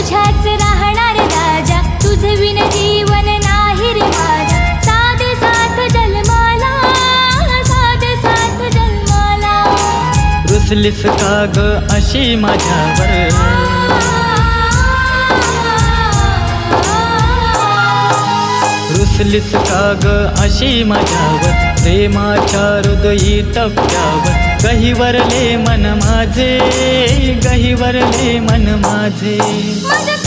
तुझ्याच राहणार राजा, तुझे विन जीवन नाही रे माझा. साधे साथ जन्माला, साधे साथ जन्माला. रुसलीस का ग अशी माझ्यावर, रुसलीस का ग अशी माझ्यावर. प्रेमाच्या हृदयी टप्प्यावर गहिवरले मन माझे, गहिवरले मन माझे. माझं